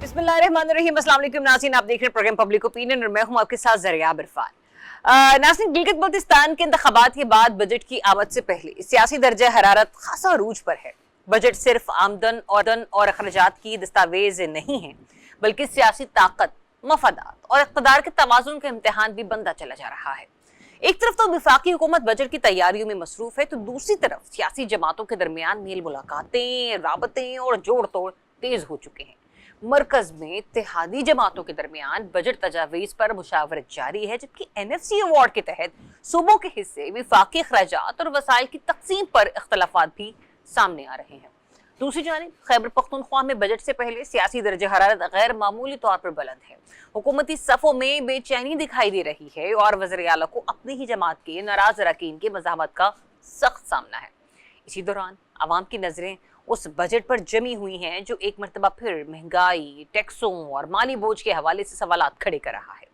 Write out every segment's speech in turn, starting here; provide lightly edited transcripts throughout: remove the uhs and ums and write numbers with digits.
बिस्मिल्लाहिर्रहमानिर्रहीम। अस्सलाम वालेकुम नाज़रीन, आप देख रहे हैं प्रोग्राम पब्लिक ओपिनियन और मैं हूं आपके साथ ज़रिया इरफान। नाज़रीन, गिलगित बल्तिस्तान के इंतखाबात के बाद बजट की आमद से पहले सियासी दर्जा हरारत खासा अरूज पर है। बजट सिर्फ आमदन और अखराजात की दस्तावेज नहीं है, बल्कि सियासी ताकत, मफादात और इक़्तिदार के तवाज़ुन का इम्तिहान भी बनता चला जा रहा है। एक तरफ तो वफाकी हुकूमत बजट की तैयारियों में मसरूफ है, तो दूसरी तरफ सियासी जमातों के दरमियान मेल मुलाकातें, राबतें और जोड़ तोड़ तेज हो चुके हैं। मरकज में इत्तेहादी जमातों के दरमियान बजट तजावीज़ पर मुशावरत जारी है, जबकि NFC अवार्ड के तहत सूबों के हिस्से, विफाकी अखराजात और वसाइल की तकसीम पर इख्तलाफात भी सामने आ रहे हैं। दूसरी जानिब खैबर पख्तूनख्वा में बजट से पहले सियासी दर्जा हरारत गैर मामूली तौर पर बुलंद है। हुकूमती सफ़ों में बेचैनी दिखाई दे रही है और वज़ीर आला को अपनी ही जमात के नाराज अरकान की मज़ाहमत का सख्त सामना है। इसी दौरान आवाम की नजरें उस बजट पर जमी हुई हैं जो एक मरतबा फिर महंगाई, टैक्सों और माली बोझ के हवाले से सवालात खड़े कर रहा है।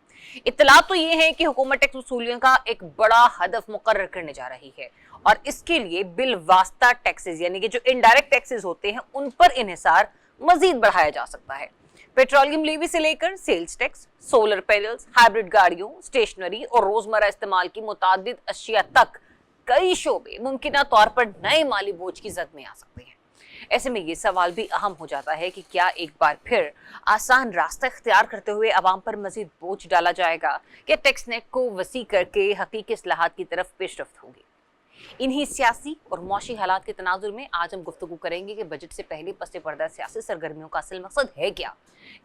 इत्तलात तो ये है कि हुकूमत टैक्स वसूलियों का एक बड़ा हदफ मुकर्रर करने जा रही है और इसके लिए बिल वास्ता टैक्सेस यानी कि जो इनडायरेक्ट टैक्सेस होते हैं उन पर इन्हिसार मजीद बढ़ाया जा सकता है। पेट्रोलियम लेवी से लेकर sales tax, solar panels, hybrid गाड़ियों, स्टेशनरी और रोजमर्रा इस्तेमाल की मुतादिद अशिया तक कई शोबे मुमकिन तौर पर नए माली बोझ की जद में आ सकते हैं। ऐसे में ये सवाल भी अहम हो जाता है कि क्या एक बार फिर आसान रास्ता इख्तियार करते हुए अवाम पर मजीद बोझ डाला जाएगा, क्या टैक्स नेट को वसी करके हकीकी इस्लाहात की तरफ पेशरफ्त होगी। इन्हीं सियासी और मौशी हालात के तनाजुर में आज हम गुफ्तगू करेंगे कि बजट से पहले पस्ते पर्दा सियासी सरगर्मियों का असल मकसद है क्या,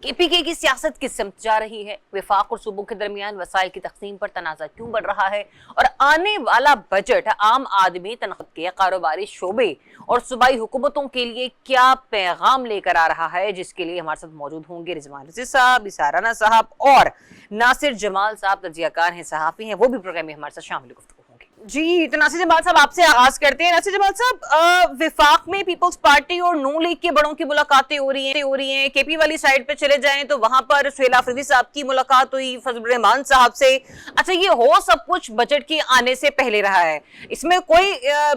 KPK की सियासत किस समत जा रही है, विफाक और सूबों के दरमियान वसाइल की तकसीम पर तनाज़ा क्यों बढ़ रहा है और आने वाला बजट आम आदमी, तनख्वाह के कारोबारी शोबे और सूबाई हुकूमतों के लिए क्या पैगाम लेकर आ रहा है, जिसके लिए हमारे साथ मौजूद होंगे रिजवान रशीद साहब, इसारा राना साहब और नासिर जमाल साहब, तजियाकार हैं, सहाफ़ी हैं, वो भी प्रोग्राम में हमारे साथ शामिल गुफ्तगू होंगे। जी, तो नासिर जमाल साहब आपसे आगाज करते हैं। नासिर जमाल साहब, विफाक में पीपल्स पार्टी और नून लीग के बड़ों की मुलाकातें हो रही हैं। KP वाली साइड पे चले जाएं तो वहां पर सुहेल आफरीदी साहब की मुलाकात हुई फजलुर रहमान साहब से। अच्छा, ये हो सब कुछ बजट के आने से पहले रहा है, इसमें कोई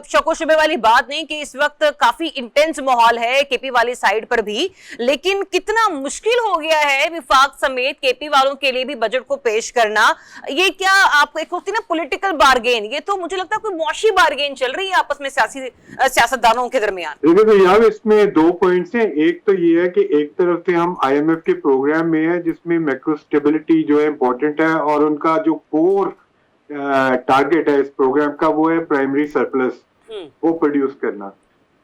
शको शुबे वाली बात नहीं कि इस वक्त काफी इंटेंस माहौल है KP वाली साइड पर भी, लेकिन कितना मुश्किल हो गया है विफाक समेत KP वालों के लिए भी बजट को पेश करना। ये क्या आपको एक होती ना पॉलिटिकल बार्गेन, ये तो मुझे लगता है कोई मौशी बार्गेन चल रही है आपस में सियासतदानों के दरमियान। देखिए तो यार इसमें दो पॉइंट्स हैं। एक तो ये है कि एक तरफ से हम IMF के प्रोग्राम में है जिसमें मैक्रो स्टेबिलिटी जो है इम्पोर्टेंट है और उनका जो कोर टारगेट है इस प्रोग्राम का वो है प्राइमरी सरप्लस वो प्रोड्यूस करना।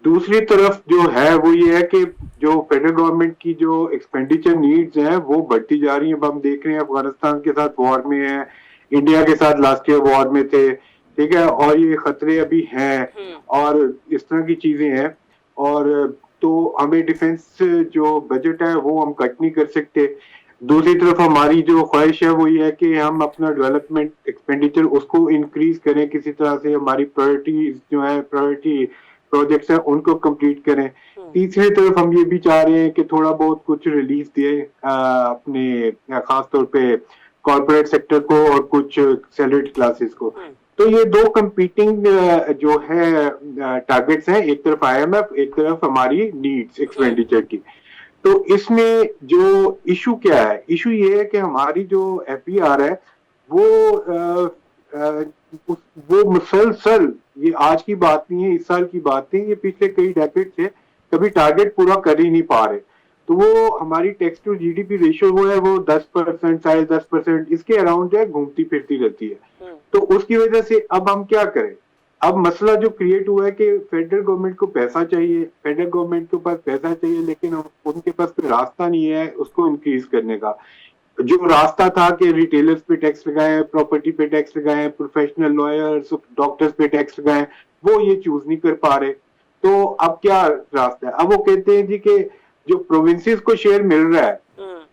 दूसरी तरफ जो है वो ये है कि जो फेडरल गवर्नमेंट की जो एक्सपेंडिचर नीड्स हैं वो बढ़ती जा रही है। अब हम देख रहे हैं अफगानिस्तान के साथ वॉर में है, इंडिया के साथ लास्ट ईयर वॉर में थे, ठीक है, और ये खतरे अभी हैं और इस तरह की चीजें हैं। और तो हमें डिफेंस जो बजट है वो हम कट नहीं कर सकते। दूसरी तरफ हमारी जो ख्वाहिश है वो ये है कि हम अपना डेवलपमेंट एक्सपेंडिचर उसको इंक्रीज करें, किसी तरह से हमारी प्रायोरिटीज जो है प्रायोरिटी प्रोजेक्ट्स हैं उनको कंप्लीट करें। तीसरी तरफ हम ये भी चाह रहे हैं कि थोड़ा बहुत कुछ रिलीफ दिए अपने खासतौर पे कॉर्पोरेट सेक्टर को और कुछ सैलरीड क्लासेस को। तो ये दो कंपीटिंग जो है टारगेट्स हैं, एक तरफ IMF, एक तरफ हमारी नीड्स एक्सपेंडिचर की। तो इसमें जो इशू क्या है, इशू ये है कि हमारी जो FER है वो मुसलसल, ये आज की बात नहीं है, इस साल की बात नहीं, ये पिछले कई डेकेड से कभी टारगेट पूरा कर ही नहीं पा रहे। तो वो हमारी टैक्स टू GDP रेशियो वो है वो 10%, 10.5% इसके अराउंड है, घूमती फिरती रहती है। तो उसकी वजह से अब हम क्या करें। अब मसला जो क्रिएट हुआ है कि फेडरल गवर्नमेंट को पैसा चाहिए, फेडरल गवर्नमेंट के पास पैसा चाहिए, लेकिन उनके पास कोई रास्ता नहीं है उसको इंक्रीज करने का। जो रास्ता था कि रिटेलर्स पे टैक्स लगाए, प्रॉपर्टी पे टैक्स लगाए, प्रोफेशनल लॉयर्स, डॉक्टर्स पे टैक्स लगाए, वो ये चूज नहीं कर पा रहे। तो अब क्या रास्ता है। अब वो कहते हैं जी कि जो प्रोविंसेस को शेयर मिल रहा है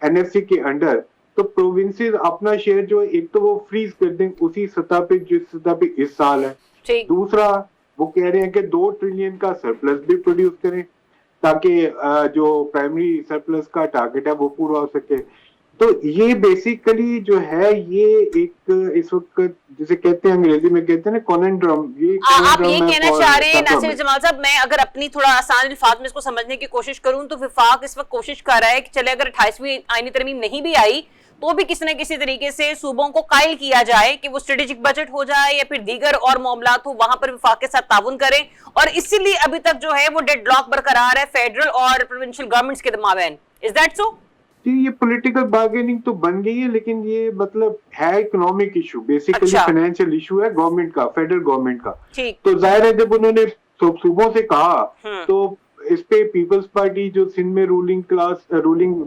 NFC के अंडर, तो प्रोविंसेस अपना शेयर जो एक तो वो फ्रीज कर दें उसी सतह पे जिस सतह पे इस साल है। दूसरा वो कह रहे हैं कि 2 ट्रिलियन का सरप्लस भी प्रोड्यूस करें ताकि जो प्राइमरी सरप्लस का टारगेट है वो पूरा हो सके। तो ये बेसिकली जो है ये एक इस वक्त जिसे कहते हैं अंग्रेजी में कहते हैं ना कॉनेंड्रम, ये आप ये conundrum है कहना for चाह रहे हैं नासिर government। जमाल साहब, मैं अगर अपनी थोड़ा आसान अल्फाज में इसको समझने की कोशिश करूं तो विफाक इस वक्त कोशिश कर रहा है कि चले अगर 28वीं आईनी तरमीम नहीं भी आई तो भी किसी न किसी तरीके से सूबों को कायल किया जाए कि वो स्ट्रेटेजिक बजट हो जाए या फिर दीगर और मामलात हो, वहां पर विफाक के साथ ताउन करें, और इसीलिए अभी तक जो है वो डेडलॉक बरकरार है फेडरल और प्रोविंशियल गवर्नमेंट्स के माबैन। Is that so? जी, ये पॉलिटिकल बार्गेनिंग तो बन गई है, लेकिन ये मतलब है इकोनॉमिक इशू, बेसिकली अच्छा। फाइनेंशियल इशू है गवर्नमेंट का, फेडरल गवर्नमेंट का। ठीक। तो जाहिर है जब उन्होंने सूबों से कहा हम्म। तो इस पे पीपल्स पार्टी जो सिंध में रूलिंग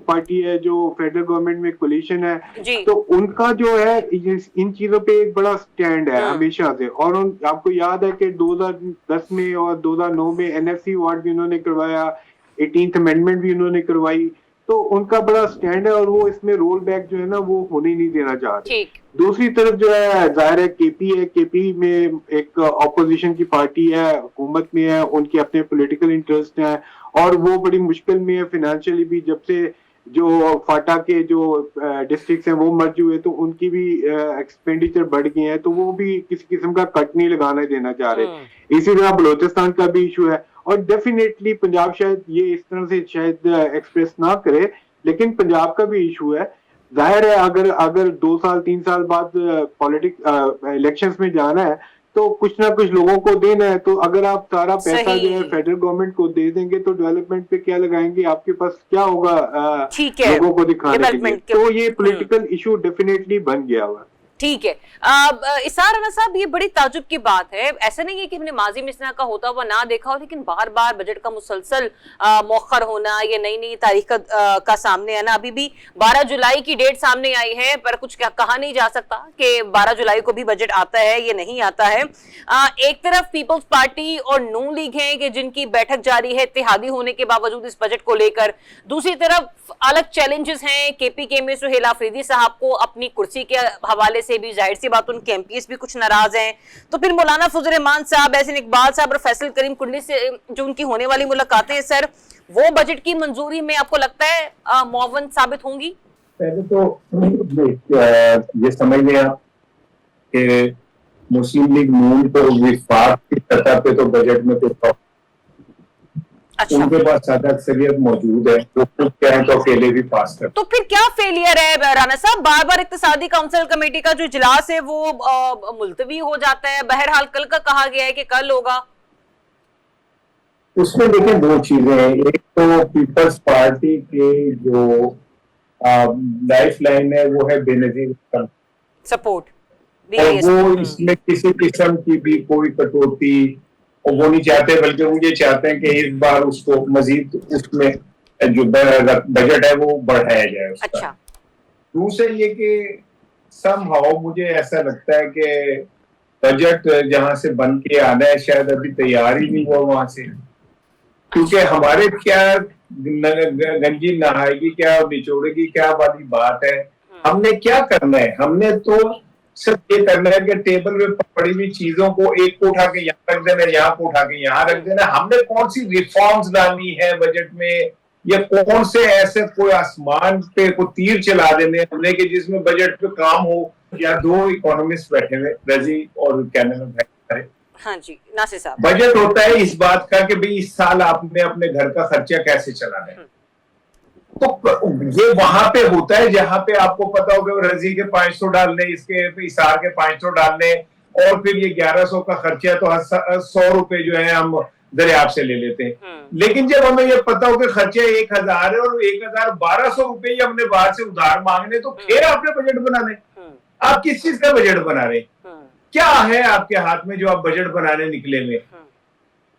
पार्टी है, जो फेडरल गवर्नमेंट में कोलिशन है, जी। तो उनका जो है इन चीजों पे एक बड़ा स्टैंड है हमेशा से। और आपको याद है कि 2010 में और 2009 में एनएफसी वार्ड भी उन्होंने करवाया, 18th अमेंडमेंट भी उन्होंने करवाई, तो उनका बड़ा स्टैंड है और वो इसमें रोल बैक जो है ना वो होने नहीं देना चाह रहे। दूसरी तरफ जो है जाहिर है केपी है, केपी में एक ऑपोजिशन की पार्टी है, हुकूमत में है, उनके अपने पॉलिटिकल इंटरेस्ट हैं और वो बड़ी मुश्किल में है फाइनेंशियली भी। जब से जो फाटा के जो डिस्ट्रिक्ट हैं वो मर्ज हुए तो उनकी भी एक्सपेंडिचर बढ़ गई है, तो वो भी किसी किस्म का कट नहीं लगाने देना चाह रहे। इसी तरह बलोचिस्तान का भी इशू है और डेफिनेटली पंजाब शायद ये इस तरह से शायद एक्सप्रेस ना करे, लेकिन पंजाब का भी इशू है। जाहिर है अगर 2 साल 3 साल बाद इलेक्शंस में जाना है तो कुछ ना कुछ लोगों को देना है, तो अगर आप सारा पैसा जो है फेडरल गवर्नमेंट को दे देंगे तो डेवलपमेंट पे क्या लगाएंगे, आपके पास क्या होगा लोगों को दिखाने के लिए। तो ये पॉलिटिकल इशू डेफिनेटली बन गया हुआ। ठीक है। इसार राना साहब, ये बड़ी ताजुब की बात है, ऐसा नहीं है कि हमने माजी में इस तरह का होता हुआ ना देखा हो, लेकिन बार बार बजट का मुसलसल मौखर होना, ये नई नई तारीख का सामने आना। अभी भी 12 जुलाई की डेट सामने आई है, पर कुछ कहा नहीं जा सकता कि 12 जुलाई को भी बजट आता है ये नहीं आता है। एक तरफ पीपल्स पार्टी और नून लीग है कि जिनकी बैठक जारी है इत्तेहादी होने के बावजूद इस बजट को लेकर, दूसरी तरफ अलग चैलेंजेस हैं केपीके में सुहेल आफरीदी साहब को अपनी कुर्सी के हवाले से भी, जाहिर सी बात उनके एमपीएस भी कुछ नाराज हैं, तो फिर मौलाना फजल रहमान साहब, एहसन इकबाल साहब और फैसल करीम कुंडी से जो उनकी होने वाली मुलाकातें हैं, सर वो बजट की मंजूरी में आपको लगता है मुअव्वन साबित होंगी? पहले तो ये समझ लें आप कि मुस्लिम लीग नून को विफाक की सतह पे तो बजट में तो अच्छा। उनके पास ज्यादा अक्सरियत मौजूद है, तो खुद चाहे तो अकेले भी पास कर। तो फिर क्या फेलियर है राना साहब? बार बार इक्तिसादी काउंसिल कमेटी का जो इजलास है वो मुलतवी हो जाता है, बहरहाल कल का कहा गया है कि कल होगा। उसमें देखिए 2 चीजें हैं, एक तो पीपल्स पार्टी के जो लाइफ लाइन है वो है बेनजीर सपोर्ट, और वो इसमें किसी किस्म की भी कोई कटौती और वो नहीं चाहते, बल्कि वो ये चाहते हैं कि इस बार उसको मजीद उसमें जो बजट है वो बढ़ाया जाए उसका। अच्छा। दूसरे ये कि समहाउ मुझे ऐसा लगता है कि बजट जहां से बन के आना है शायद अभी तैयार ही नहीं हुआ वहां से, क्योंकि हमारे क्या गंजी नहाएगी क्या और निचोड़ेगी क्या वाली बात है। हमने क्या करना है, हमने तो सिर्फ ये करना है कि टेबल में पड़ी हुई चीजों को एक को उठा के यहाँ रख देना, यहाँ को उठा के यहाँ रख देना। हमने कौन सी रिफॉर्म्स लानी है बजट में, या कौन से ऐसे कोई आसमान पे को तीर चला देने हमने कि जिसमें बजट पे काम हो। या 2 इकोनॉमिस्ट बैठे हुए, रजी और कैनन में। हाँ जी नासिर साहब, बजट होता है इस बात का कि भाई इस साल आपने अपने घर का खर्चा कैसे चलाना है, तो ये वहां पे होता है जहां पे आपको पता होगा रजी के 500 डालने, इसके इसार के 500 डालने, और फिर ये 1100 का खर्चा तो 100 रुपए जो है हम दरियाब से ले लेते हैं। लेकिन जब हमें ये पता हो कि खर्चा 1000 है और 1200 रुपए ही हमने बाहर से उधार मांगने, तो फिर आपने बजट बनाने। आप किस चीज का बजट बना रहे, क्या है आपके हाथ में जो आप बजट बनाने निकले में?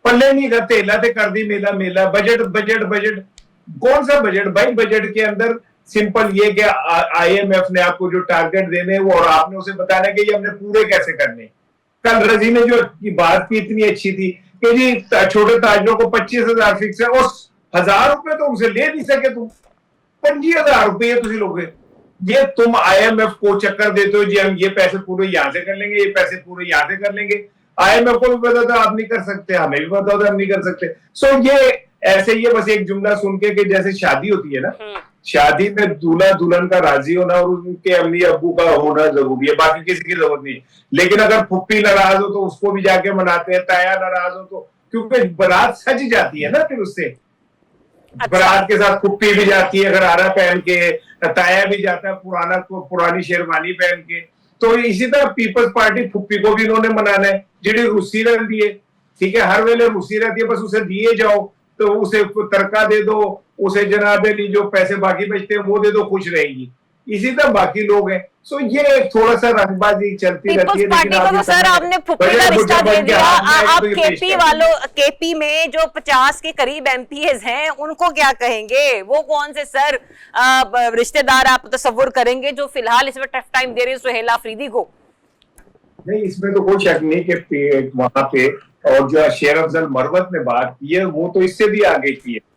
पल्ले नहीं का तेला थे कर दी मेला मेला, बजट बजट बजट। कौन सा बजट भाई? बजट के अंदर सिंपल ये कि आईएमएफ ने आपको जो टारगेट देने वो, और आपने उसे बताना कि ये हमने पूरे कैसे करने। कल रजी ने जो की बात की इतनी अच्छी थी कि जी छोटे ताजरों को 25,000 फिक्स है और 1000 रुपए तो उनसे ले नहीं सके तुम, 25,000 रुपये तुम लोगे। ये तुम आईएमएफ को चक्कर देते हो जी हम ये पैसे पूरे यहां से कर लेंगे, ये पैसे पूरे यहां से कर लेंगे। आईएमएफ को भी पता था आप नहीं कर सकते, हमें भी पता होता हम नहीं कर सकते। सो ये ऐसे ही बस एक जुमला सुन के कि जैसे शादी होती है ना, शादी में दूल्हा दुल्हन का राजी होना और उनके अम्मी अब्बू का होना जरूरी है, बाकी किसी की जरूरत नहीं। लेकिन अगर फुप्पी नाराज हो तो उसको भी जाके मनाते हैं, ताया नाराज हो तो, क्योंकि बारात सज जाती है ना फिर उससे। बारात के साथ फुप्पी भी जाती है गरारा पहन के, ताया भी जाता है पुरानी शेरवानी पहन के। तो इसी तरह पीपल्स पार्टी फुप्पी को भी इन्होंने मनाना है, जिन्हें रूसी रहती है, ठीक है, हर वेले रूसी रहती है, बस उसे दिए जाओ, तो उसे तड़का दे दो, उसे जनाबे जो पैसे बाकी बचते हैं वो दे दो, खुश रहेगी। इसी तरह बाकी लोग हैं। सो ये थोड़ा सा रंगबाजी चलती रहती है। पार्टी को तो सर आपने फुप्पी का रिश्ता दे दिया। आप केपी में जो 50 के करीब एमपीएस हैं उनको क्या कहेंगे? वो कौन से सर रिश्तेदार आप तस्वुर करेंगे जो फिलहाल इसमें टफ टाइम दे रहे हैं सुहेला अफरीदी को? नहीं, इसमें तो कोई शक नहीं कि वहां पे, और जो शेर अफजल मरवत ने बात की है वो तो इससे भी आगे की है।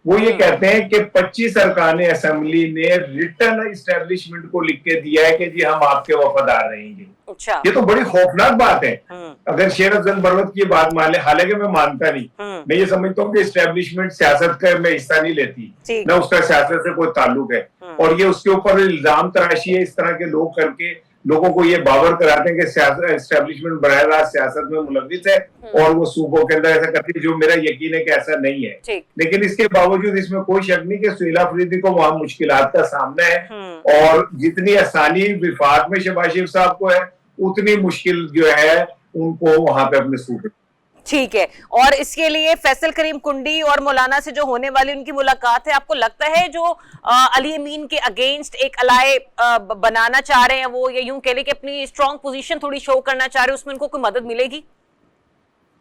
वो ये कहते हैं कि 25 अरकान असेंबली ने रिटर्न एस्टेब्लिशमेंट को लिख के दिया है कि जी हम आपके वफादार रहेंगे। अच्छा। ये तो बड़ी खौफनाक बात है अगर शेर अफजल मरवत की बात मान ले, हालांकि मैं मानता नहीं, मैं ये समझता हूँ कि एस्टेब्लिशमेंट सियासत का में हिस्सा नहीं लेती, न उसका सियासत से कोई ताल्लुक है, और ये उसके ऊपर इल्जाम तराशी है इस तरह के लोग करके लोगों को ये बावर कराते हैं कि एस्टेब्लिशमेंट बराह रास्त सियासत में मुलविस है और वो सूबों के अंदर ऐसा करती है, जो मेरा यकीन है कि ऐसा नहीं है। लेकिन इसके बावजूद इसमें कोई शक नहीं कि सुहेला अफरीदी को वहां मुश्किलात का सामना है, और जितनी आसानी विफाक में शहबाज शरीफ साहब को है उतनी मुश्किल जो है उनको वहां पे अपने सूबे। ठीक है, और इसके लिए फैसल करीम कुंडी और मौलाना से जो होने वाली उनकी मुलाकात है, आपको लगता है जो अली अमीन के अगेंस्ट एक अलाय बनाना चाह रहे हैं वो, या यूं कह ले कि अपनी स्ट्रॉन्ग पोजीशन थोड़ी शो करना चाह रहे हैं, उसमें उनको कोई मदद मिलेगी?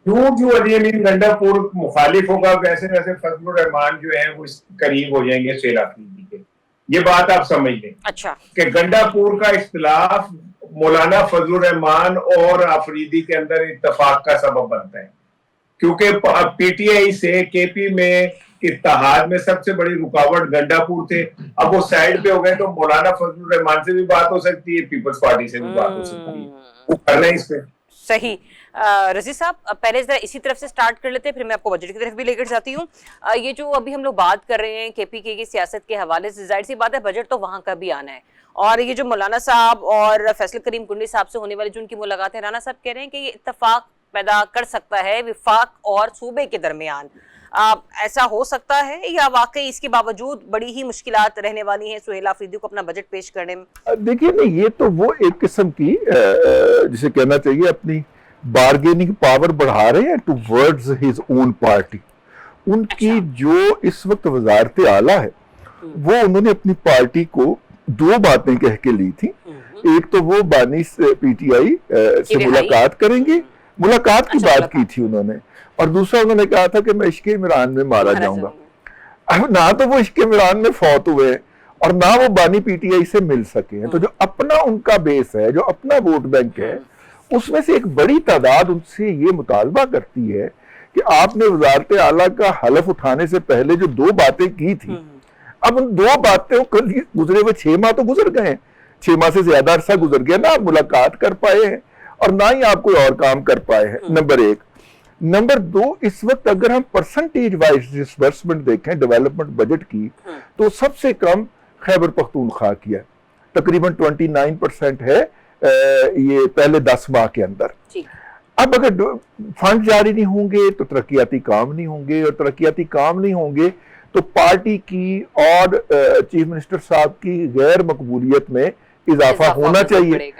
जो अली अमीन गंडापुर मुखालिफ होगा वैसे वैसे फजलुर रहमान जो है वो करीब हो जाएंगे सुहेला अफरीदी के, ये बात आप समझ लें। अच्छा, कि गंडापुर का इख्तिलाफ मौलाना फजलुर रहमान और अफरीदी के अंदर इत्तेफाक का सबब बनता है, क्योंकि पीटीआई से केपी में इत्तेहाद में सबसे बड़ी रुकावट गंडापुर थे। अब वो साइड पे हो गए तो मौलाना फजलुर रहमान से भी बात हो सकती है, पीपल्स पार्टी से भी बात हो सकती है, वो कर रहे हैं इस पे। सही। रजीज साहब, पहले जरा इसी तरफ से स्टार्ट कर लेते हैं, फिर मैं आपको बजट की तरफ भी लेकर जाती हूँ। ये जो अभी हम लोग बात कर रहे हैं केपी की सियासत के हवाले से, जाहिर सी बात है बजट तो वहां का भी आना है, और ये जो मौलाना साहब और फैसल करीम कुंडी साहब से होने वाली जो उनकी मुलाकात है, राना साहब कह रहे हैं कि ये इत्तेफाक पैदा कर सकता है विफाक और सूबे के दरमियान। ऐसा हो सकता है या वाकई इसके बावजूद बड़ी ही मुश्किलात रहने वाली हैं सुहेला अफरीदी को अपना बजट पेश करने में? देखिए नहीं, ये तो वो एक किस्म की जिसे कहना चाहिए अपनी बार्गेनिंग पावर बढ़ा रहे हैं टुवर्ड्स हिज ओन पार्टी। उनकी अच्छा। जो इस वक्त वजारत आला है वो उन्होंने अपनी पार्टी को दो बातें कह के ली थी। एक तो वो बानी से पीटीआई से मुलाकात करेंगे, मुलाकात की बात की थी उन्होंने, और दूसरा उन्होंने कहा था कि मैं इश्क इमरान में मारा जाऊंगा। अब ना तो वो इश्क इमरान में फौत हुए और ना वो बानी पीटीआई से मिल सके हैं, तो जो अपना उनका बेस है, जो अपना वोट बैंक है, उसमें से एक बड़ी तादाद उनसे ये मुतालबा करती है कि आपने वजारत आला का हलफ उठाने से पहले जो दो बातें की थी, अब उन दो बातें गुजरे हुए 6 माह तो गुजर गए हैं, 6 माह से ज्यादा अरसा गुजर गया ना, आप मुलाकात कर पाए हैं और ना ही आप कोई और काम कर पाए हैं। नंबर 1। नंबर 2, इस वक्त अगर हम परसेंटेज वाइज डिसबर्समेंट देखें डेवलपमेंट बजट की, तो सबसे कम खैबर पख्तूनख्वा की है, तकरीबन 29% है ये पहले 10 माह के अंदर। अब अगर फंड जारी नहीं होंगे तो तरक्याती काम नहीं होंगे, और तरक्याती काम नहीं होंगे तो पार्टी की और चीफ मिनिस्टर साहब की गैर मकबूलियत में इजाफा होना चाहिए।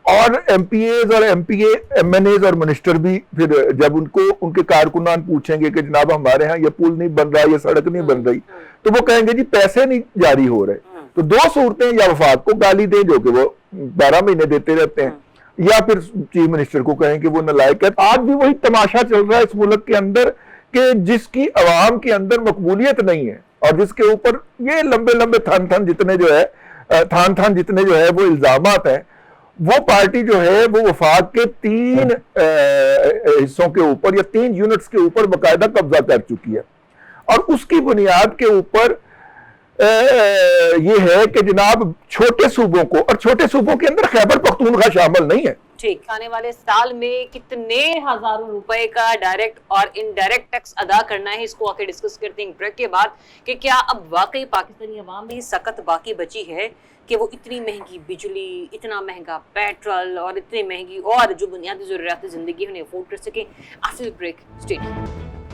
और एमपीएज और एमएनएज और मिनिस्टर भी फिर जब उनको उनके कारकुनान पूछेंगे कि जनाब हमारे यहाँ ये पुल नहीं बन रहा, ये सड़क नहीं बन रही, तो वो कहेंगे जी पैसे नहीं जारी हो रहे। तो दो सूरतें, या वफाक को गाली दें जो कि वो 12 महीने देते रहते हैं, या फिर चीफ मिनिस्टर को कहें कि वो नालायक है। आज भी वही तमाशा चल रहा है इस मुल्क के अंदर कि जिसकी अवाम के अंदर मकबूलियत नहीं है और जिसके ऊपर ये लंबे लंबे थान जितने जो है वो इल्जामात हैं, वो पार्टी जो है वो वफाक के 3 हिस्सों के ऊपर या 3 यूनिट्स के ऊपर बाकायदा कब्जा कर चुकी है। और उसकी बुनियाद के ऊपर ये है कि जनाब छोटे सूबों को, और छोटे सूबों के अंदर खैबर पख्तूनख्वा शामिल नहीं है, ठीक, आने वाले साल में कितने हजारों रुपए का डायरेक्ट और इनडायरेक्ट टैक्स अदा करना है, इसको आके डिस्कस करते हैं ब्रेक के बाद कि क्या अब वाकई पाकिस्तानी अवाम भी सख्त बाकी बची है कि वो इतनी महंगी बिजली, इतना महंगा पेट्रोल और इतनी महंगी और जो बुनियादी ज़रूरियात ज़िंदगी उन्हें अफोर्ड कर सके। आफ्टर ब्रेक स्टे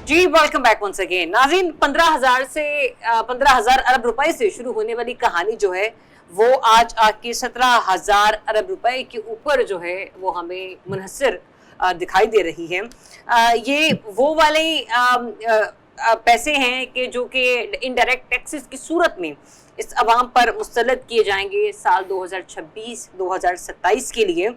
जी, वेलकम बैक वंस अगेन। नाज़रीन, 15,000 अरब रुपए से शुरू होने वाली कहानी जो है वो आज आके 17,000 अरब रुपए के ऊपर जो है वो हमें मुनहसर दिखाई दे रही है। ये वो वाले पैसे हैं कि जो कि इनडायरेक्ट टैक्सेस की सूरत में इस अवाम पर मुस्तलद किए जाएंगे साल 2026-2027 के लिए।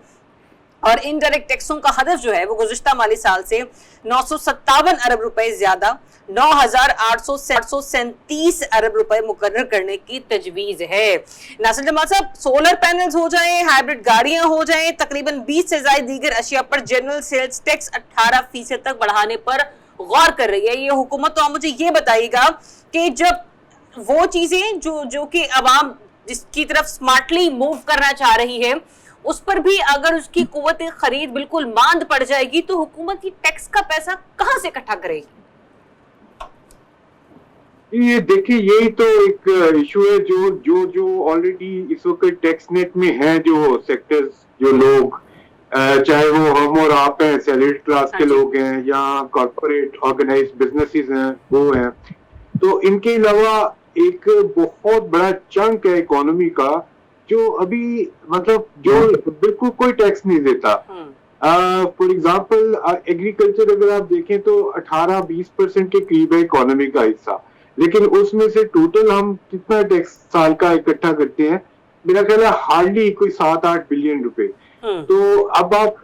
और इनडायरेक्ट टैक्सों का हदफ जो है वो गुज़िश्ता माली साल से 957 अरब रुपए ज्यादा 9,837 अरब रुपए मुकर्रर करने की तजवीज है। नासिर जमाल साहब, सोलर पैनल्स हो जाएं, हाइब्रिड गाड़ियां हो जाएं, तकरीबन 20 से ज्यादा दीगर अशिया पर जनरल सेल्स टैक्स 18% तक बढ़ाने पर गौर कर रही है ये हुकूमत। तो आप मुझे ये बताइएगा कि जब वो चीजें जो कि अवाम जिसकी तरफ स्मार्टली मूव करना चाह रही है उस पर भी अगर उसकी कुव्वत खरीद बिल्कुल मांद पड़ जाएगी तो हुकूमत की टैक्स का पैसा कहां से इकट्ठा करेगी? ये देखिए, यही तो एक इशू है जो ऑलरेडी इस वक्त टैक्स नेट में है। जो सेक्टर्स, जो लोग, चाहे वो हम और आप हैं, सैलरीड क्लास के लोग हैं या कॉर्पोरेट ऑर्गेनाइज बिजनेसेस हैं, वो हैं, तो इनके अलावा एक बहुत बड़ा चंक है इकोनॉमी का जो अभी मतलब जो बिल्कुल कोई टैक्स नहीं देता। फॉर एग्जांपल एग्रीकल्चर अगर आप देखें तो 18-20% के करीब है इकोनॉमी का हिस्सा, लेकिन उसमें से टोटल हम कितना टैक्स साल का इकट्ठा करते हैं? मेरा ख्याल है हार्डली कोई 7-8 बिलियन रुपए। तो अब आप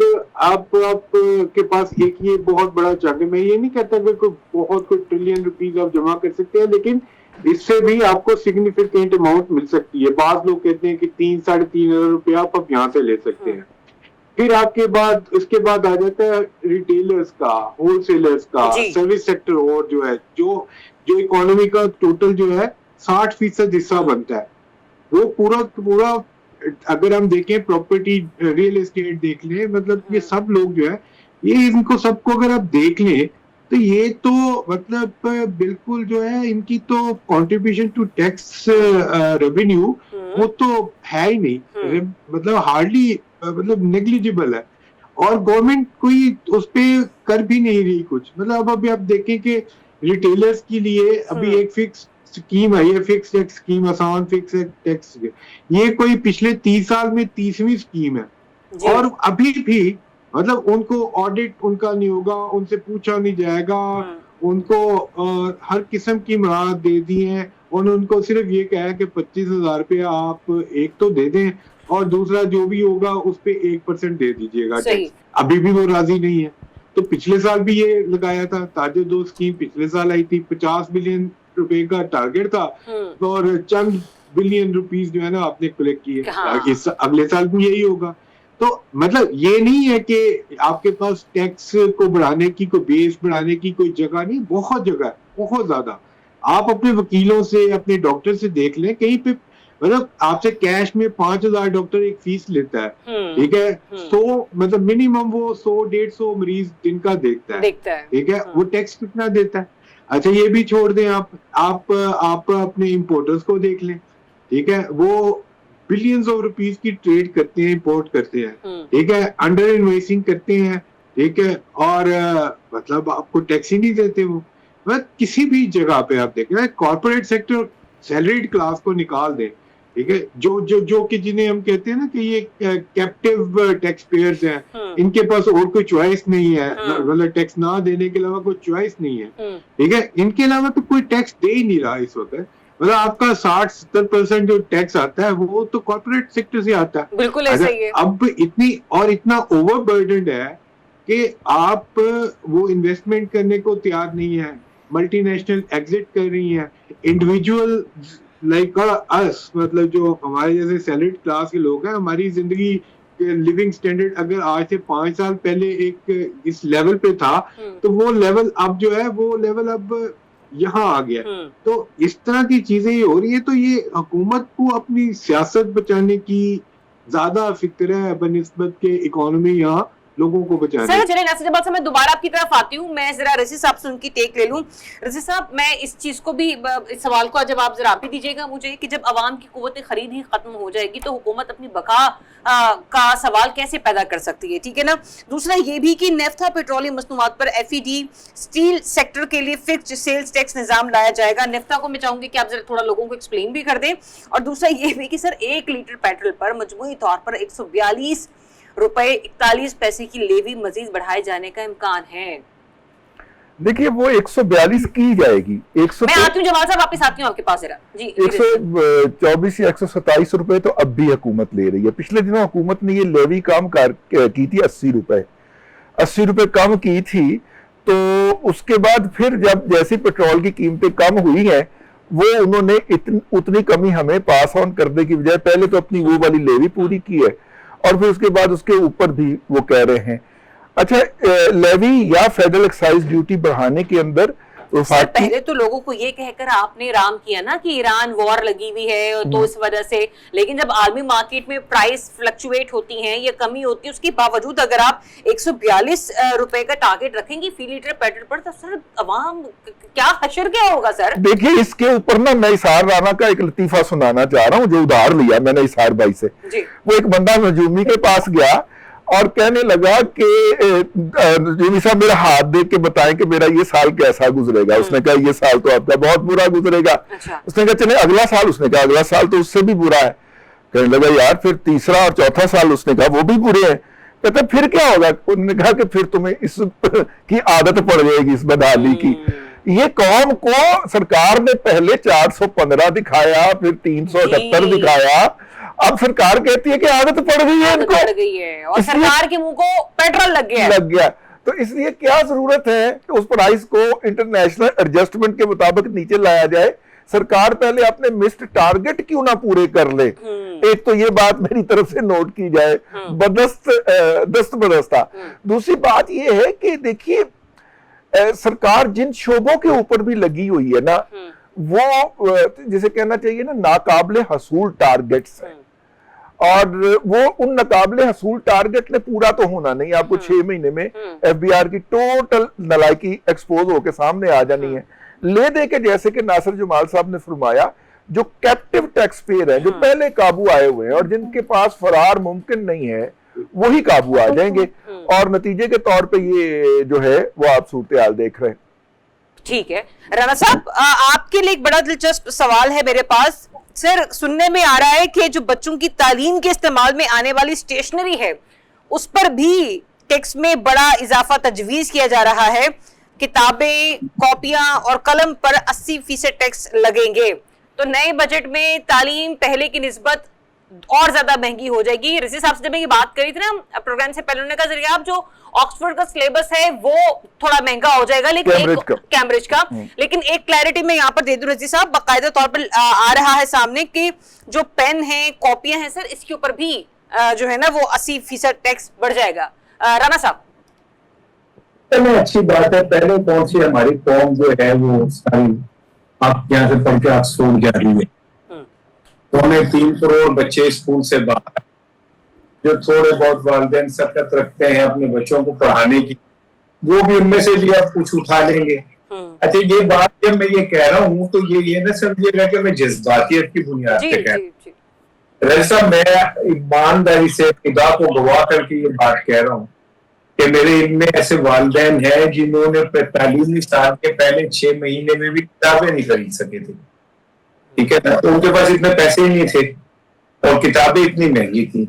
के पास एक ये बहुत बड़ा चंक है। मैं ये नहीं कहता कि कोई ट्रिलियन रुपीज आप जमा कर सकते हैं, लेकिन इससे भी आपको सिग्निफिकेंट अमाउंट मिल सकती है। बात लोग कहते हैं कि 3-3.5 अरब रुपया आप यहाँ से ले सकते हैं। फिर उसके बाद आ जाता है रिटेलर्स का, होलसेलर्स का, सर्विस सेक्टर, और जो है जो इकोनॉमी का टोटल जो है 60% हिस्सा बनता है। वो पूरा अगर हम देखें, प्रॉपर्टी, रियल एस्टेट देख लें, मतलब ये सब लोग जो है, ये इनको सबको अगर आप देख लें तो ये तो मतलब बिल्कुल जो है इनकी तो कंट्रीब्यूशन टू टैक्स रेवेन्यू वो तो है ही नहीं, मतलब हार्डली, मतलब नेग्लिजिबल है। और गवर्नमेंट कोई उस पे कर भी नहीं रही कुछ। मतलब अब अभी आप देखें कि रिटेलर्स के लिए अभी एक फिक्स स्कीम आई है, फिक्स टैक्स स्कीम, आसान फिक्स टैक्स, ये कोई पिछले 30 साल में 30वीं स्कीम है। और अभी भी मतलब उनको ऑडिट उनका नहीं होगा, उनसे पूछा नहीं जाएगा, उनको हर किस्म की मराहत दे दी है और उनको सिर्फ ये कहा है कि 25,000 रुपया आप एक तो दे दें और दूसरा जो भी होगा उस पे 1% दे दीजिएगा टैक्स। अभी भी वो राजी नहीं है। तो पिछले साल भी ये लगाया था, ताजे 2 स्कीम पिछले साल आई थी, 50 बिलियन रुपए का टारगेट था और चंद बिलियन रुपीस जो है ना आपने कलेक्ट किए। अगले साल भी यही होगा। तो मतलब ये नहीं है कि आपके पास टैक्स को बढ़ाने की, कोई बेस बढ़ाने की कोई जगह नहीं, बहुत जगह है, बहुत ज्यादा। आप अपने वकीलों से, अपने डॉक्टर से देख लें, कहीं पे मतलब आपसे कैश में 5,000 डॉक्टर एक फीस लेता है, ठीक है, 100 मतलब मिनिमम वो 100-150 मरीज दिन का देखता है, ठीक है, वो टैक्स कितना देता है? अच्छा ये भी छोड़ दें, आप अपने इंपोर्टर्स को देख लें, ठीक है, वो बिलियंस ऑफ रुपीस की ट्रेड करते हैं, इंपोर्ट करते हैं, ठीक है, अंडर इन्वेस्टिंग करते हैं, ठीक है, और मतलब आपको टैक्स ही नहीं देते वो। मतलब किसी भी जगह पे आप देखें, कॉर्पोरेट सेक्टर, सैलरीड क्लास को निकाल दें, ठीक है, जो कि जिन्हें हम कहते हैं ना कि ये कैप्टिव टैक्स पेयर्स हैं, इनके पास और कोई चॉइस नहीं है, मतलब टैक्स ना देने के अलावा कोई चॉइस नहीं है, ठीक है, इनके अलावा तो कोई टैक्स दे ही नहीं रहा इस वक्त। मतलब आपका 60-70% जो टैक्स आता है वो तो कॉर्पोरेट सेक्टर से आता है। बिल्कुल ऐसा ही है। अब इतना ओवरबर्डन्ड है कि आप वो इन्वेस्टमेंट करने को तैयार नहीं है, मल्टीनेशनल एग्जिट कर रही हैं, इंडिविजुअल लाइक अस, मतलब जो हमारे जैसे सैलरीड क्लास के लोग हैं, हमारी जिंदगी लिविंग स्टैंडर्ड अगर आज से 5 साल पहले एक इस लेवल पे था तो वो लेवल अब जो है वो लेवल अब यहाँ आ गया। तो इस तरह की चीजें हो रही है। तो ये हुकूमत को अपनी सियासत बचाने की ज्यादा फिक्र है बनिस्बत के इकोनॉमी यहाँ लोगों को बचाने। सर चलिए नासिर जमाल साहब, मैं दोबारा आपकी तरफ आती हूँ, मैं जरा रजी साहब से उनकी टेक ले लूं। रजी साहब, मैं इस चीज को भी, इस सवाल को जवाब जरा आप भी दीजिएगा मुझे कि जब अवाम की कुव्वत खरीद ही खत्म हो जाएगी तो हुकूमत अपनी बका का सवाल कैसे पैदा कर सकती है, ठीक है ना। दूसरा ये भी कि नेफ्था पेट्रोलियम मसनूआत पर FED स्टील सेक्टर के लिए फिक्स्ड सेल्स टैक्स निजाम लाया जाएगा। नेफ्था को मैं चाहूंगी कि आप जरा थोड़ा लोगों को एक्सप्लेन भी कर दें। और दूसरा ये भी कि सर 1 लीटर पेट्रोल पर मजमूई तौर पर 142 रुपए 41 पैसे की लेवी मजीद बढ़ाए जाने का इम्कान है। देखिए वो 142 की जाएगी, मैं आती हूँ जमाल साहब, वापस आती हूँ आपके पास जरा जी। 124 या 127 रुपए तो अब भी हुकूमत ले रही है। पिछले दिनों हुकूमत ने ये लेवी कम की थी 80 रुपए कम की थी। तो उसके बाद फिर जब जैसी पेट्रोल की कीमतें कम हुई हैं, वो उन्होंने उतनी कमी हमें पास ऑन करने की बजाय पहले तो अपनी वो वाली लेवी पूरी की है और फिर उसके बाद उसके ऊपर भी वो कह रहे हैं। अच्छा, लेवी या फेडरल एक्साइज ड्यूटी बढ़ाने के अंदर सर पहले तो लोगों को ये कहकर आपने राम किया ना कि ईरान वॉर लगी हुई है तो इस वजह से, लेकिन जब आलमी मार्केट में प्राइस फ्लक्चुएट होती हैं या कमी होती है, उसके बावजूद अगर आप 142 रुपए का टारगेट रखेंगे फी लीटर पेट्रोल पर, तो सर अवाम क्या हशर क्या होगा सर। देखिए इसके ऊपर ना मैं इसार राना का एक लतीफा सुनाना चाह रहा हूँ जो उधार लिया मैंने इसार भाई से। वो एक बंदा नजूमी के पास गया और कहने लगा कि नजूमी साहब मेरा हाथ देख के बताएं कि मेरा ये साल कैसा गुजरेगा। उसने कहा ये साल तो आपका बहुत बुरा गुजरेगा। उसने कहा चले अगला साल, उसने कहा अगला साल तो उससे भी बुरा है। कहने लगा यार फिर तीसरा और चौथा साल, उसने कहा वो भी बुरे हैं। कहते फिर क्या होगा? उन्होंने कहा कि फिर तुम्हें इस की आदत पड़ जाएगी, इस बदहाली की। ये कौम को सरकार ने पहले 415 दिखाया, फिर 378 दिखाया, अब सरकार कहती है कि आदत पड़ गई है इनको, पड़ गई है और सरकार के मुंह को पेट्रोल लग गया। तो इसलिए क्या जरूरत है कि उस प्राइस को इंटरनेशनल एडजस्टमेंट के मुताबिक नीचे लाया जाए। सरकार पहले अपने मिस्ड टारगेट क्यों ना पूरे कर ले। एक तो ये बात मेरी तरफ से नोट की जाए, दस्त बदस्ता। दूसरी बात ये है कि देखिए सरकार जिन शोबों के ऊपर भी लगी हुई है ना, वो जिसे कहना चाहिए ना नाकाबिले हसूल टारगेट्स हैं, और वो उन नाकाबिले हसूल टारगेट ने पूरा तो होना नहीं। आपको 6 महीने में FBR की टोटल नलायकी एक्सपोज होकर सामने आ जानी है। ले दे के जैसे कि नासिर जमाल साहब ने फरमाया, जो कैप्टिव टैक्स पेयर है, जो पहले काबू आए हुए हैं और जिनके पास फरार मुमकिन नहीं है, वही काबू आ जाएंगे। और नतीजे के तौर पे ये जो है वो आप सूरत हाल देख रहे हैं। ठीक है राणा साहब, आपके लिए एक बड़ा दिलचस्प सवाल है मेरे पास। सर सुनने में आ रहा है कि जो बच्चों की तालीम के इस्तेमाल में आने वाली स्टेशनरी है उस पर भी टैक्स में बड़ा इजाफा तजवीज किया जा रहा है। किताबें, कॉपियां और कलम पर 80% टैक्स लगेंगे। तो नए बजट में तालीम पहले की निस्बत और ज्यादा महंगी हो जाएगी। रजी साहब से जब मैं ये बात करी थी ना प्रोग्राम से पहले, उन्होंने कहा जरिए आप जो ऑक्सफोर्ड का सिलेबस है वो थोड़ा महंगा हो जाएगा, लेकिन कैम्ब्रिज का लेकिन एक क्लैरिटी मैं यहाँ पर दे दूं रजी साहब, बाकायदा तौर पर आ रहा है सामने कि जो पेन है, कॉपियां हैं सर, इसके ऊपर भी जो है ना वो 80% टैक्स बढ़ जाएगा। राणा साहब अच्छी बात है। पहले कौन सी हमारी कौम जो है वो सारी आप यहाँ से पढ़ के ऑक्सफोर्ड जा रही है, तो हमें 3 करोड़ बच्चे स्कूल से बाहर, जो थोड़े बहुत वालिदैन सकत रखते हैं अपने बच्चों को पढ़ाने की, वो भी उनमें से भी आप कुछ उठा लेंगे। अच्छा ये बात जब मैं ये कह रहा हूँ तो ये ना समझिएगा कि मैं जज्बातियत की बुनियाद पे कह रहा हूँ। साहब मैं ईमानदारी से खुदा को गवाह करके ये बात कह रहा हूँ कि मेरे इनमें ऐसे वालिदैन हैं जिन्होंने तालीमी साल के पहले 6 महीने में भी किताबें नहीं खरीद सके थे, ठीक है ना, तो उनके पास इतने पैसे ही नहीं थे और किताबें इतनी महंगी थी।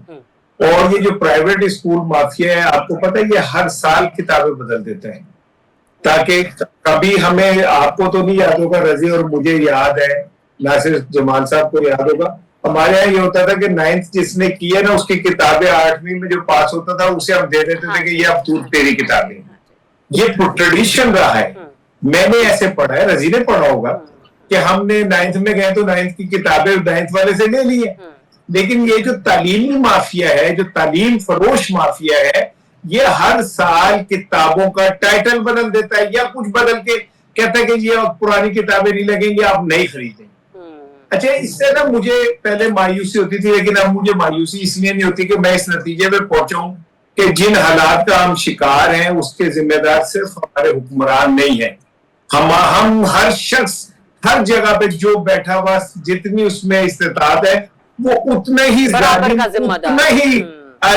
और ये जो प्राइवेट स्कूल माफिया है, आपको पता है ये हर साल किताबें बदल देते हैं ताकि कभी हमें, आपको तो नहीं याद होगा रजी और मुझे याद है, नासिर जमाल साहब को याद होगा, हमारे यहाँ ये होता था कि 9th जिसने की है ना उसकी किताबें 8वीं में जो पास होता था उसे हम दे देते थे कि ये अब तू तेरी किताबें। ये ट्रेडिशन रहा है, मैंने ऐसे पढ़ा है, रजी ने पढ़ा होगा कि हमने 9th में गए तो 9th की किताबें 9th वाले से ले ली है। लेकिन ये जो तालीमी माफिया है, जो तालीम फरोश माफिया है, ये हर साल किताबों का टाइटल बदल देता है या कुछ बदल के कहता है कि ये पुरानी किताबें नहीं लगेंगी, आप नहीं खरीदें। अच्छा, इससे ना मुझे पहले मायूसी होती थी, लेकिन अब मुझे मायूसी इसलिए नहीं होती कि मैं इस नतीजे में पहुंचा हूं कि जिन हालात का हम शिकार हैं उसके जिम्मेदार सिर्फ हमारे हुक्मरान नहीं है। हम हर शख्स हर जगह पे जो बैठा हुआ जितनी उसमें इस्तेताअत है वो उतना ही बराबर का जिम्मेदार, उतना ही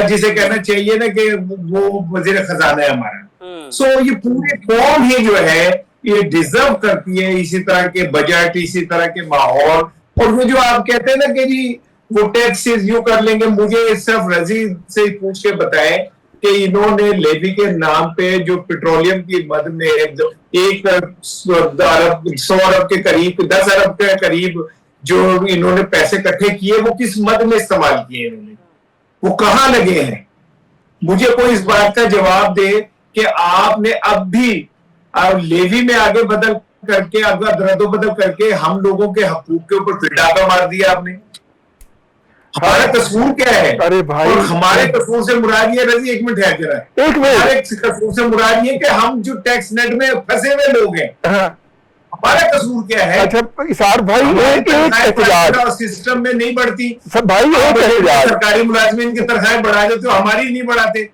जिसे कहना चाहिए ना कि वो वजीर खजाना है हमारा। सो ये पूरी कौम ही जो है ये डिजर्व करती है इसी तरह के बजट, इसी तरह के माहौल। और वो जो आप कहते हैं ना कि जी वो टैक्सेस यूं कर लेंगे, मुझे सिर्फ रजी से पूछ के बताएं कि इन्होंने लेवी के नाम पे जो पेट्रोलियम की मद में 100 अरब के करीब, 10 अरब के करीब जो इन्होंने पैसे इकट्ठे किए, वो किस मद में इस्तेमाल किए इन्होंने, वो कहां लगे हैं? मुझे कोई इस बात का जवाब दे कि आपने अब भी लेवी में आगे बदल करके, अगर रद्दोबदल करके हम लोगों के हकूक के ऊपर फिर डाका मार दिया आपने। हमारा कसूर क्या है? अरे भाई, और हमारे कसूर से मुराद ये रजी, एक मिनट है जरा, हमारे कसूर से मुराद ये कि हम जो टैक्स नेट में फंसे हुए लोग हैं, हमारा कसूर क्या है? अच्छा इसार भाई, एक एहतजाज सिस्टम में नहीं बढ़ती सब भाई, एक एहतजाज, सरकारी मुलाजमीन की तनख्वाहें बढ़ा देते हो, हमारी नहीं बढ़ाते,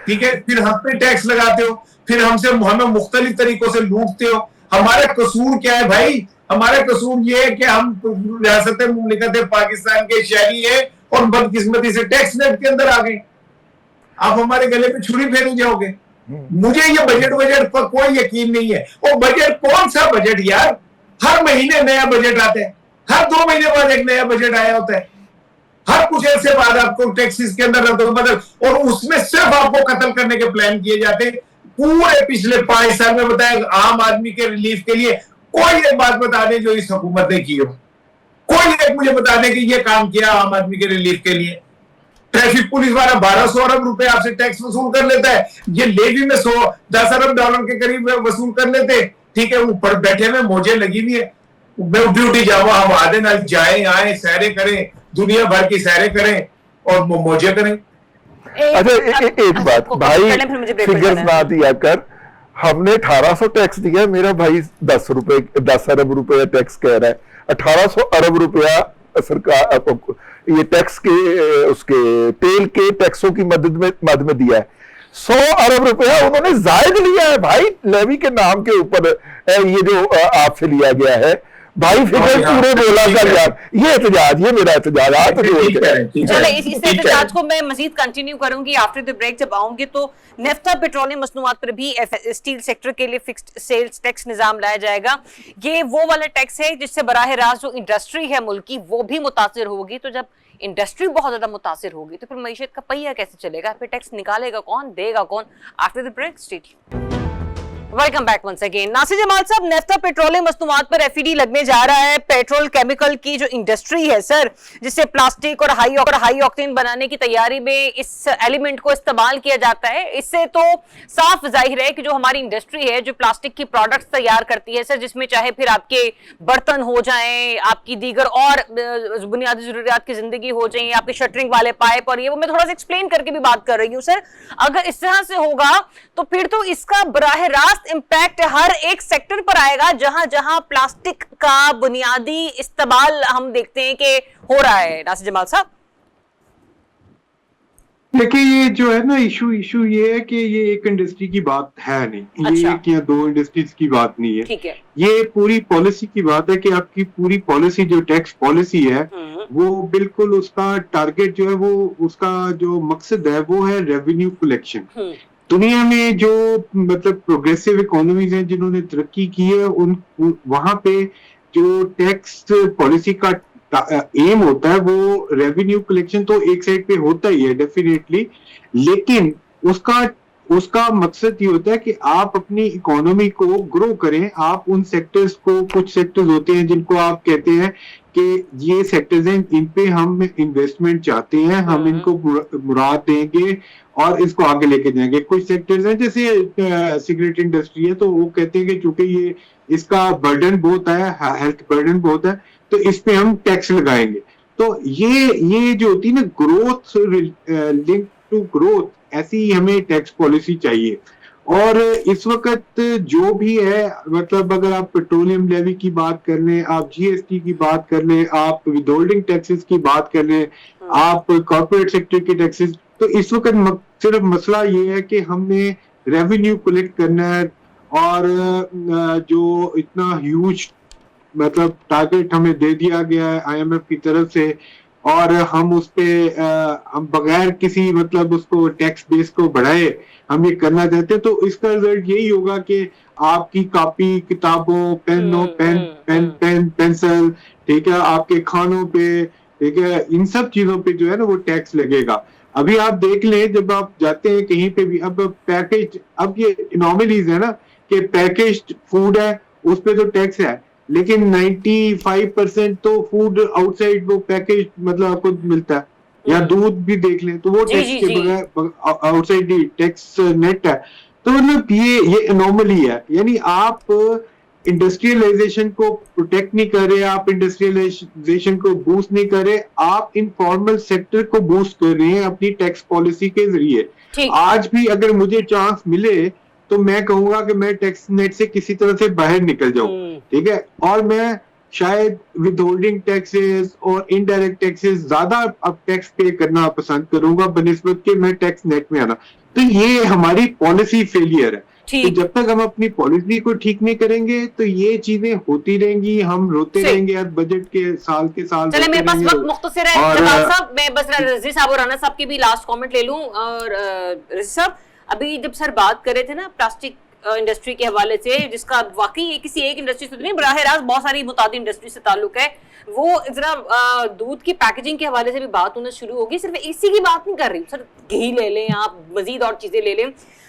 ठीक है, फिर हम पे टैक्स लगाते हो, फिर हमें मुख्तलिफ तरीकों से लूटते हो। हमारा कसूर क्या है भाई? हमारा कसूर ये है कि हम रियासत मुमलिकत पाकिस्तान के शहरी हैं और बदकिस्मती से टैक्स नेट के अंदर आ गए। आप हमारे गले पे छुरी फेर जाओगे। मुझे ये बजट पर कोई यकीन नहीं है। और बजट कौन सा बजट यार? हर महीने नया बजट आता है, हर 2 महीने बाद एक नया बजट आया होता है, हर कुछ ऐसे बाद आपको टैक्सेस के अंदर बदल, और उसमें सिर्फ आपको कत्ल करने के प्लान किए जाते हैं। पूरे पिछले 5 साल में बताया आम आदमी के रिलीफ के लिए कोई एक बात बता दे जो इस हुकूमत ने की हो, कोई एक मुझे बता दे कि ये काम किया आम आदमी के रिलीफ के लिए। ट्रैफिक पुलिस वाला 1200 अरब रुपए आपसे टैक्स वसूल कर लेता है, ये लेवी में 10 अरब डॉलर के करीब वसूल कर लेते, ठीक है, ऊपर बैठे में मौजें लगी हुई है, ड्यूटी जाओ, हम आधे ना जाए आए, सैरे करें, दुनिया भर की सैरे करें और मौजे करें। अच्छा एक बात भाई, फिगर्स ना दिया कर, हमने 1800 टैक्स दिया, मेरा भाई 10 अरब रुपया टैक्स कह रहा है। 1800 अरब रुपया सरकार ये टैक्स के उसके तेल के टैक्सों की मदद में दिया है। 100 अरब रुपया उन्होंने जायद लिया है भाई लेवी के नाम के ऊपर, ये जो आपसे लिया गया है भाई। फिर पूरे बोला कर यार, ये एहतजाज, ये मेरा एहतजाज। चलो इस एहतजाज को मैं मजीद कंटिन्यू करूंगी आफ्टर द ब्रेक। जब आऊंगी तो नेफ्ता पेट्रोलियम मसनूआत पर भी स्टील सेक्टर के लिए फिक्स्ड सेल्स टैक्स निजाम लाया जाएगा। ये वो वाला टैक्स है जिससे बराह रास्त जो इंडस्ट्री है मुल्क की वो भी मुतासिर होगी। तो जब इंडस्ट्री बहुत ज्यादा मुतासिर होगी तो फिर मईशत का पहिया कैसे चलेगा? फिर टैक्स निकालेगा कौन, देगा कौन? After the break stay tuned. Welcome back once again. Nasir Jamal साहब, नेफ्ता पेट्रोलियम मसनूआत पर एफईडी लगने जा रहा है। पेट्रोल केमिकल की जो इंडस्ट्री है सर, जिससे प्लास्टिक और हाई ऑक्टेन बनाने की तैयारी में इस एलिमेंट को इस्तेमाल किया जाता है। इससे तो साफ जाहिर है कि जो हमारी इंडस्ट्री है जो प्लास्टिक की प्रोडक्ट्स तैयार करती है सर, जिसमें चाहे फिर आपके बर्तन हो जाएं, आपकी दीगर और बुनियादी जरूरियात की जिंदगी हो जाए, आपके शटरिंग वाले पाइप और ये वो मैं थोड़ा सा एक्सप्लेन करके भी बात कर रही हूँ सर। अगर इस तरह से होगा तो फिर तो इसका बराह रास्त इंपैक्ट हर एक सेक्टर पर आएगा जहां जहां प्लास्टिक का बुनियादी इस्तेमाल हम देखते हैं कि हो रहा है। नासिर जमाल साहब, देखिए ये जो है ना इशू ये है कि ये एक इंडस्ट्री की बात है नहीं, ये एक या 2 इंडस्ट्रीज की बात नहीं है, ठीक है। ये पूरी पॉलिसी की बात है कि आपकी पूरी पॉलिसी जो टैक्स पॉलिसी है वो बिल्कुल उसका टारगेट जो है वो उसका जो मकसद है वो है रेवेन्यू कलेक्शन। दुनिया में जो मतलब प्रोग्रेसिव इकोनॉमीज हैं जिन्होंने तरक्की की है उन वहां पे जो टैक्स पॉलिसी का एम होता है वो रेवेन्यू कलेक्शन तो एक साइड पे होता ही है डेफिनेटली, लेकिन उसका मकसद ये होता है कि आप अपनी इकोनॉमी को ग्रो करें। आप उन सेक्टर्स को, कुछ सेक्टर्स होते हैं जिनको आप कहते हैं कि ये सेक्टर्स हैं, इन पे हम इन्वेस्टमेंट चाहते हैं, हम इनको मुराद देंगे और इसको आगे लेके जाएंगे। कुछ सेक्टर्स हैं जैसे सिगरेट इंडस्ट्री है तो वो कहते हैं कि चूंकि ये इसका बर्डन बहुत है, हेल्थ बर्डन बहुत है, तो इस पे हम टैक्स लगाएंगे। तो ये जो होती है ना ग्रोथ लिंक टू ग्रोथ, ऐसी हमें टैक्स पॉलिसी चाहिए। और इस वक्त जो भी है, मतलब अगर आप पेट्रोलियम लेवी की बात कर लें, आप जीएसटी की बात कर लें, आप विदहोल्डिंग टैक्सेस की बात कर लें, आप कॉर्पोरेट सेक्टर के टैक्सेस, तो इस वक्त सिर्फ मसला ये है कि हमने रेवेन्यू कलेक्ट करना है, और जो इतना ह्यूज मतलब टारगेट हमें दे दिया गया है आईएमएफ की तरफ से, और हम उस पे हम बगैर किसी मतलब उसको टैक्स बेस को बढ़ाए हम ये करना चाहते हैं, तो इसका रिजल्ट यही होगा कि आपकी कॉपी किताबों, पेंसिल, ठीक है, आपके खानों पे, ठीक है, इन सब चीजों पे जो है ना वो टैक्स लगेगा। अभी आप देख लें, जब आप जाते हैं कहीं पे भी, अब पैकेज, अब ये एनॉमलीज है ना कि पैकेज्ड फूड है उस पे तो टैक्स है, लेकिन 95% तो फूड आउटसाइड वो पैकेज मतलब आपको मिलता है, या दूध भी देख लें तो वो जी, टैक्स जी, के जी। बगैर आउटसाइड ही टैक्स नेट है। तो मतलब ये एनॉमली है, यानी आप इंडस्ट्रियलाइजेशन को प्रोटेक्ट नहीं कर रहे, आप इंडस्ट्रियलाइजेशन को बूस्ट नहीं कर रहे, आप इनफॉर्मल सेक्टर को बूस्ट कर रहे हैं अपनी टैक्स पॉलिसी के जरिए। ठीक। आज भी अगर मुझे चांस मिले तो मैं कहूंगा कि मैं टैक्स नेट से किसी तरह से बाहर निकल जाऊं, ठीक है, और मैं शायद विदहोल्डिंग टैक्सेस और इनडायरेक्ट टैक्सेस ज्यादा अब टैक्स पे करना पसंद करूंगा बनिस्बत के मैं टैक्स नेट में आना। तो ये हमारी पॉलिसी फेलियर है। तो जब तक हम अपनी पॉलिसी को ठीक नहीं करेंगे तो ये चीजें होती रहेंगी, हम रोते रहेंगे यार बजट के साल चले, मेरे पास वक्त मुख्तसर है जवाब साहब, मैं बस रजी साहब और राना साहब की भी लास्ट कमेंट ले लूं। और रजी साहब, अभी जब सर बात कर रहे थे ना प्लास्टिक इंडस्ट्री के हवाले से, जिसका वाकई किसी एक इंडस्ट्री से नहीं, बराह रास्त बहुत सारी मुतादी इंडस्ट्री से ताल्लुक है, वो जरा दूध की पैकेजिंग के हवाले से भी बात होना शुरू होगी। सिर्फ इसी की बात नहीं कर रही सर, घी ले लें आप, मजीद और चीजें ले लें।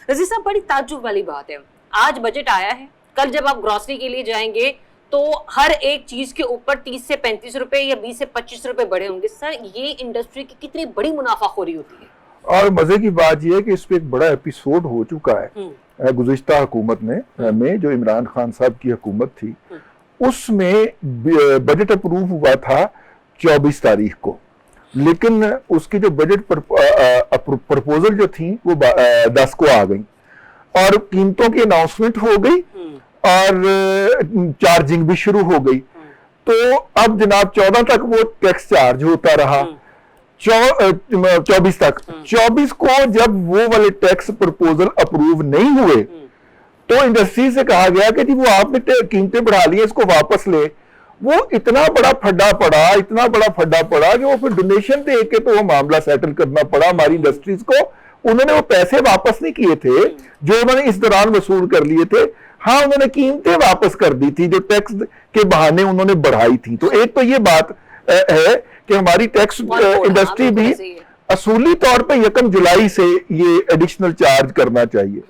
रजी साहब, बड़ी ताज्जुब वाली बात है, आज बजट आया है, कल जब आप ग्रोसरी के लिए जाएंगे तो हर एक चीज के ऊपर 30 से 35 रुपए या 20 से 25 रुपए बढ़े होंगे। सर, ये इंडस्ट्री की कितनी बड़ी मुनाफाखोरी होती है। और मजे की बात यह है कि इस पे एक बड़ा एपिसोड हो चुका है गुज़िश्ता हुकूमत में जो इमरान खान साहब की हुकूमत थी, उसमें बजट अप्रूव हुआ था 24 तारीख को, लेकिन उसकी जो बजट प्रपोजल जो थी वो 10 को आ गई, और कीमतों की अनाउंसमेंट हो गई और चार्जिंग भी शुरू हो गई। तो अब जनाब 14 तक वो टैक्स चार्ज होता रहा, 24 तक। 24 को जब वो वाले टैक्स प्रपोजल अप्रूव नहीं हुए तो इंडस्ट्री से कहा गया कि जी वो आपने कीमतें बढ़ा ली, इसको वापस ले। वो इतना बड़ा फड्डा पड़ा कि वो फिर डोनेशन दे के तो वो मामला सेटल करना पड़ा हमारी इंडस्ट्रीज को। उन्होंने वो पैसे वापस नहीं किए थे जो उन्होंने इस दौरान वसूल कर लिए थे। हाँ, उन्होंने कीमतें वापस कर दी थी जो टैक्स के बहाने उन्होंने बढ़ाई थी। तो एक तो ये बात है कि हमारी टैक्स इंडस्ट्री भी असूली तौर पे 1 जुलाई से ये एडिशनल चार्ज करना चाहिए।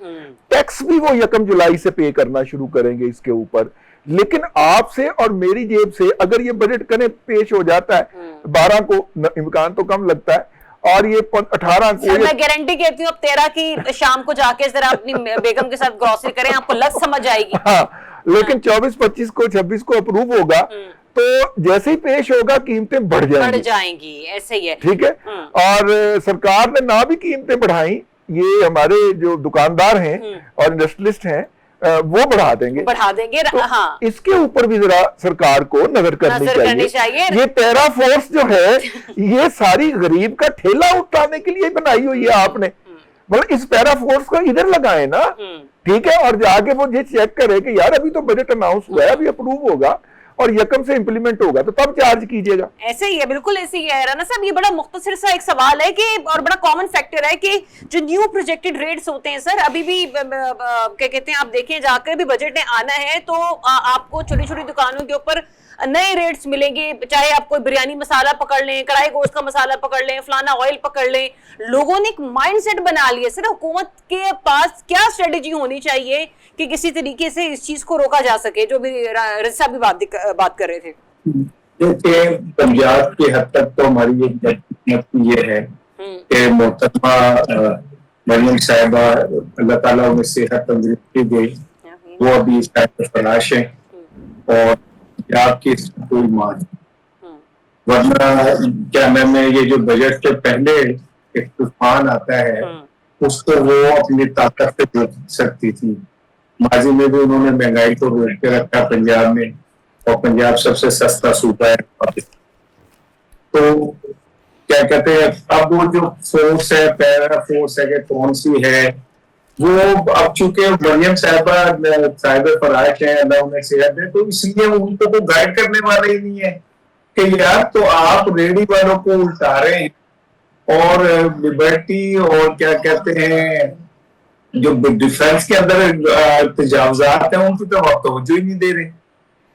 टैक्स भी वो 1 जुलाई से पे करना शुरू करेंगे इसके ऊपर। लेकिन आपसे और मेरी जेब से अगर ये बजट कने पेश हो जाता है 12 को, इम्कान तो कम लगता है, और ये 18 को, मैं गारंटी कहती हूँ अब 13 की शाम को जाके जरा अपनी बेगम के साथ ग्रोसरी करें, आपको लग समझ आएगी। हाँ, लेकिन 24, 25 को, 26 को अप्रूव होगा तो जैसे ही पेश होगा कीमतें बढ़ जाएंगी, ऐसे ही है। ठीक है। और सरकार ने ना भी कीमतें बढ़ाई, ये हमारे जो दुकानदार हैं और इंडस्ट्रियलिस्ट हैं वो बढ़ा देंगे। तो हाँ, इसके ऊपर भी जरा सरकार को नजर करनी चाहिए। ये पैरा फोर्स जो है ये सारी गरीब का ठेला उठाने के लिए बनाई हुई है आपने। मतलब इस पैरा फोर्स को इधर लगाए ना, ठीक है, और जाके वो ये चेक करे कि यार अभी तो बजट अनाउंस हुआ है, अभी अप्रूव होगा और 1 से इंप्लीमेंट होगा तो तब चार्ज कीजिएगा। ऐसे ही है, बिल्कुल ऐसे ही है। राना साहब, ये बड़ा मुख्तसर सा एक सवाल है कि, और बड़ा कॉमन फैक्टर है कि जो न्यू प्रोजेक्टेड रेट्स होते हैं सर, अभी भी क्या कहते हैं, आप देखें जाकर भी बजट में आना है तो आपको छोटी छोटी दुकानों के ऊपर नए रेट्स मिलेंगे। चाहे आप कोई बिरयानी मसाला पकड़ लें, कढ़ाई गोश्त का मसाला पकड़ लें, फलाना ऑयल पकड़ लें, लोगों ने एक माइंडसेट बना लिया। सर, हुकूमत के पास क्या स्ट्रेटेजी होनी चाहिए कि किसी तरीके से इस चीज को रोका जा सके, जो भी रज़ी साहब भी बात कर रहे थे। देखिए, पंजाब की हद तक तो हमारी ये है कि मोहतरमा मरियम साहिबा, अल्लाह ताला उन्हें सेहत तंदुरुस्ती दे, वो अभी इस टाइम पर तलाश है और पंजाब की कोई मान, वरना क्या नाम है, ये जो बजट के पहले एक तूफान आता है उसको वो अपनी ताकत से रोक सकती थी। माजी में भी उन्होंने महंगाई को रोक के रखा पंजाब में, और पंजाब सबसे सस्ता सूबा है। तो क्या कहते हैं, अब वो जो फोर्स है, पैरा फोर्स है कि कौन सी है, वो अब चूंकि मरियम साहिब फराश है, अल्लाह उन्हें सेहत दे, तो इसलिए उनको को गाइड करने वाला ही नहीं है कि यार तो आप रेडी वालों को उल्टा रहे हैं, और लिबर्टी और क्या कहते हैं जो डिफेंस के अंदर तजावजात हैं उनकी तो आप तवज्जो ही नहीं दे रहे।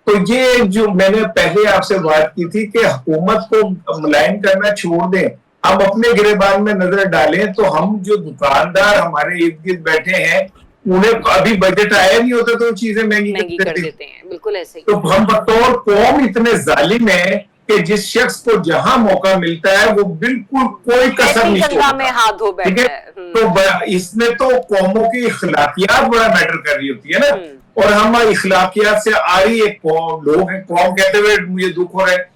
तो ये जो मैंने पहले आपसे बात की थी कि हुकूमत को मुलायम करना छोड़ दें, हम अपने गिरेबान में नजर डालें, तो हम जो दुकानदार हमारे इर्द गिर्द बैठे हैं उन्हें अभी बजट आया नहीं होता तो चीजें महंगी कर देते हैं। बिल्कुल ऐसे ही। तो हम बतौर कौम इतने जालिम है कि जिस शख्स को जहां मौका मिलता है वो बिल्कुल कोई कसर नहीं छोड़ता, में हाथ धो बैठता है। तो इसमें तो कौमों की इखलाकियात बड़ा मैटर कर रही होती है ना, और हम इखलाकियात से आ रही एक लोग हैं, कौम कहते हुए मुझे दुख हो रहा है,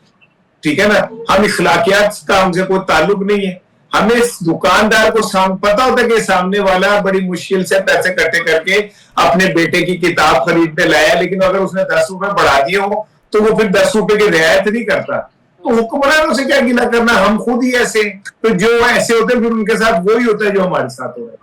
ठीक है ना, हम इखलाकियात का हमसे कोई ताल्लुक नहीं है। हमें इस दुकानदार को पता होता है कि सामने वाला बड़ी मुश्किल से पैसे इकट्ठे करके अपने बेटे की किताब खरीदने लाया, लेकिन अगर उसने 10 रुपए बढ़ा दिए हो तो वो फिर 10 रुपए की रियायत नहीं करता। तो हुक्मरानों से क्या गिला करना, हम खुद ही ऐसे। तो जो ऐसे होते हैं फिर उनके साथ वही होता है जो हमारे साथ हो रहा है।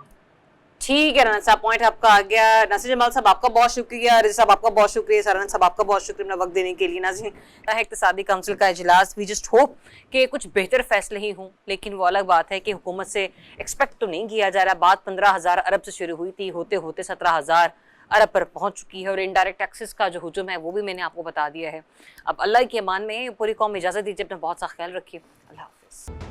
ठीक है राना साहब, पॉइंट आपका आ गया। नासिर जमाल साहब आपका बहुत शुक्रिया, रिजवी साहब आपका बहुत शुक्रिया, सराना साहब आपका बहुत शुक्रिया अपना वक्त देने के लिए। नाज़रीन, इक़्तिसादी काउंसिल का इजलास, वी जस्ट होप कि कुछ बेहतर फैसले ही हों, लेकिन वो अलग बात है कि हुकूमत से एक्सपेक्ट तो नहीं किया जा रहा। बात 15,000 अरब से शुरू हुई थी, होते होते 17,000 अरब पर पहुंच चुकी है, और इनडायरेक्ट टैक्सेस का जो हुजूम है वो भी मैंने आपको बता दिया है। अब अल्लाह के अमान में पूरी कौम इजाज़त दीजिए, अपना बहुत सा ख्याल रखिए। अल्लाह हाफ़िज़।